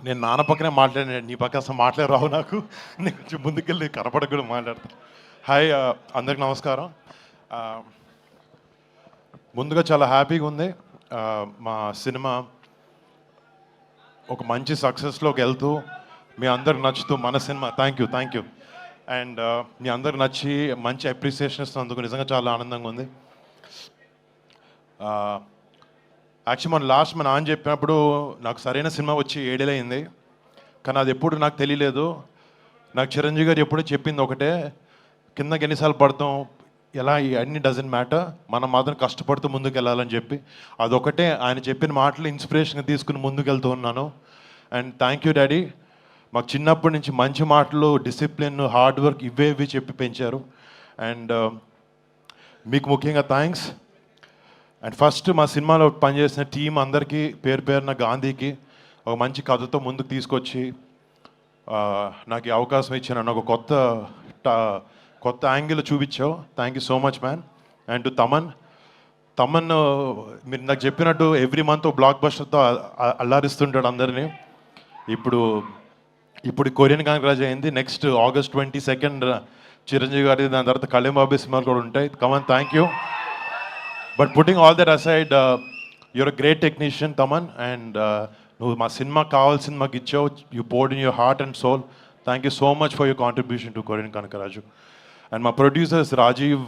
నేను నాన్న పక్కనే మాట్లాడిన, నీ పక్క అసలు మాట్లాడి రావు నాకు. నేను కొంచెం ముందుకెళ్ళి కనపడక కూడా మాట్లాడతాను. హాయ్, అందరికి నమస్కారం. ముందుగా చాలా హ్యాపీగా ఉంది. మా సినిమా ఒక మంచి సక్సెస్లోకి వెళ్తూ మీ అందరికి నచ్చుతూ మన సినిమా థ్యాంక్ యూ అండ్ మీ అందరికి నచ్చి మంచి అప్రిసియేషన్ ఇస్తున్నందుకు నిజంగా చాలా ఆనందంగా ఉంది. యాక్చువల్లీ మన లాస్ట్ మన నాన్న చెప్పినప్పుడు నాకు సరైన సినిమా వచ్చి 7 ఏళ్ళు అయింది, కానీ అది ఎప్పుడు నాకు తెలియలేదు. నాకు చిరంజీవి గారు ఎప్పుడూ చెప్పింది ఒకటే, కిందకి ఎన్నిసార్లు పడతాం ఎలా అన్నీ డజంట్ మ్యాటర్, మనం మాత్రం కష్టపడుతూ ముందుకు వెళ్ళాలని చెప్పి అదొకటే ఆయన చెప్పిన మాటలు ఇన్స్పిరేషన్గా తీసుకుని ముందుకు వెళ్తూ ఉన్నాను. అండ్ థ్యాంక్ యూ డాడీ, మాకు చిన్నప్పటి నుంచి మంచి మాటలు, డిసిప్లిన్, హార్డ్ వర్క్ ఇవి చెప్పి పెంచారు. అండ్ మీకు ముఖ్యంగా థ్యాంక్స్. అండ్ ఫస్ట్ మా సినిమాలో పనిచేసిన టీం అందరికీ పేరు పేరున, గాంధీకి ఒక మంచి కథతో ముందుకు తీసుకొచ్చి నాకు ఈ అవకాశం ఇచ్చిన నాకు కొత్త యాంగిల్ చూపించావు. Thank you so much man. And to Thaman మీరు నాకు చెప్పినట్టు ఎవ్రీ మంత్ బ్లాక్ బస్టర్తో అల్లారిస్తుంటాడు అందరినీ. ఇప్పుడు కొరియన్ కాంగ్రాజ్ అయింది, నెక్స్ట్ August 22 చిరంజీవి గారి, దాని తర్వాత కళ్యాణ్ బాబు సినిమాలు కూడా ఉంటాయి. Come on, thank you. But putting all that aside, you're a great technician Thaman. And నువ్వు మా సినిమాకి కావాల్సిన మాకు ఇచ్చావు. You poured in your heart and soul. Thank you so much for your contribution to Korean Kanakaraju. And మా ప్రొడ్యూసర్స్ రాజీవ్,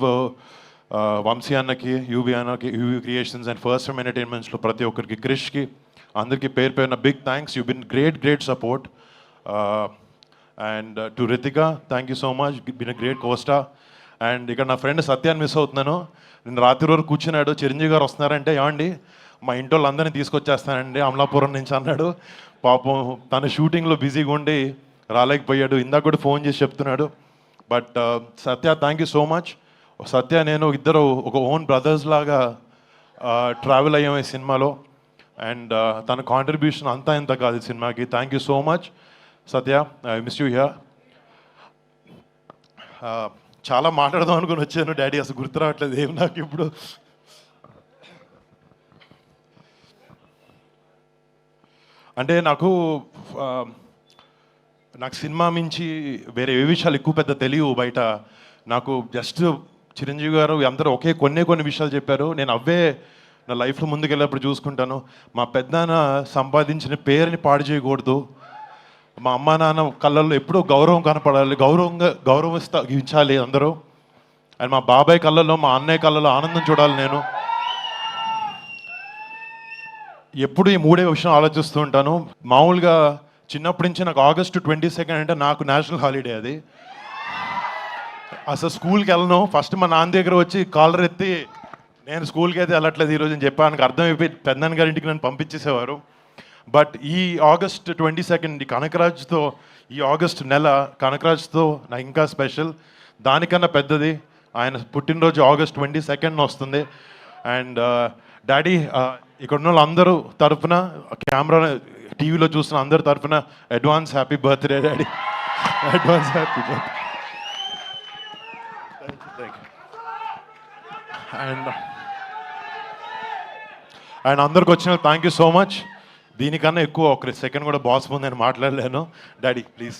వంశీ అన్నకి, UV అన్నకి, UV Creations and First Time ఎంటర్టైన్మెంట్స్లో ప్రతి ఒక్కరికి, క్రిష్కి, అందరికీ పేరు పేరున big thanks. You been great support. And to Ritika, thank you so much, been a great Costa. And ఇక్కడ నా ఫ్రెండ్ సత్యాన్ని మిస్ అవుతున్నాను. నేను రాత్రి వరకు కూర్చున్నాడు, చిరంజీవి గారు వస్తున్నారంటే ఏమండి మా ఇంటి వాళ్ళందరినీ తీసుకొచ్చేస్తానండి అమలాపురం నుంచి అన్నాడు. పాపం తన షూటింగ్లో బిజీగా ఉండి రాలేకపోయాడు. ఇందాక కూడా ఫోన్ చేసి చెప్తున్నాడు. But Satya, thank you so much. Satya నేను ఇద్దరు ఒక ఓన్ బ్రదర్స్ లాగా ట్రావెల్ అయ్యాం ఈ సినిమాలో. అండ్ తన కాంట్రిబ్యూషన్ అంతా ఇంత కాదు ఈ సినిమాకి. Thank you so much Satya, I miss you here. చాలా మాట్లాడదాం అనుకుని వచ్చాను డాడీ, అసలు గుర్తు రావట్లేదు ఏం నాకు ఇప్పుడు. అంటే నాకు సినిమా మించి వేరే ఏ విషయాలు ఎక్కువ పెద్ద తెలియవు బయట. నాకు జస్ట్ చిరంజీవి గారు అందరూ కొన్ని విషయాలు చెప్పారు. నేను అవే నా లైఫ్లో ముందుకెళ్ళినప్పుడు చూసుకుంటాను. మా పెద్దనాన్న సంపాదించిన పేరుని పాడు చేయకూడదు, మా అమ్మా నాన్న కళ్ళల్లో ఎప్పుడూ గౌరవం కనపడాలి, గౌరవించాలి అందరూ. అండ్ మా బాబాయ్ కళ్ళల్లో, మా అన్నయ్య కళ్ళల్లో ఆనందం చూడాలి. నేను ఎప్పుడు ఈ 3 విషయం ఆలోచిస్తూ ఉంటాను. మామూలుగా చిన్నప్పటి నుంచి నాకు August 22 అంటే నాకు నేషనల్ హాలిడే. అది అసలు స్కూల్కి వెళ్ళను. ఫస్ట్ మా నాన్న దగ్గర వచ్చి కాలర్ ఎత్తి నేను స్కూల్కి అయితే వెళ్ళట్లేదు ఈరోజు అని చెప్పాను. అర్థమైపోయి పెద్దనాన్న గారి ఇంటికి నన్ను పంపించేసేవారు. బట్ ఈ August 22 కనకరాజ్తో, ఈ ఆగస్ట్ నెల కనకరాజ్తో నాకు ఇంకా స్పెషల్. దానికన్నా పెద్దది ఆయన పుట్టినరోజు August 22 వస్తుంది. అండ్ డాడీ, ఇక్కడ ఉన్న వాళ్ళందరూ తరఫున, కెమెరా టీవీలో చూస్తున్న అందరి తరఫున advance happy birthday daddy, advance happy birthday. And అందరికి వచ్చిన థ్యాంక్ యూ సో మచ్. దీనికన్నా ఎక్కువ ఒక సెకండ్ కూడా బాస్ ముందు నేను మాట్లాడలేను. Daddy please.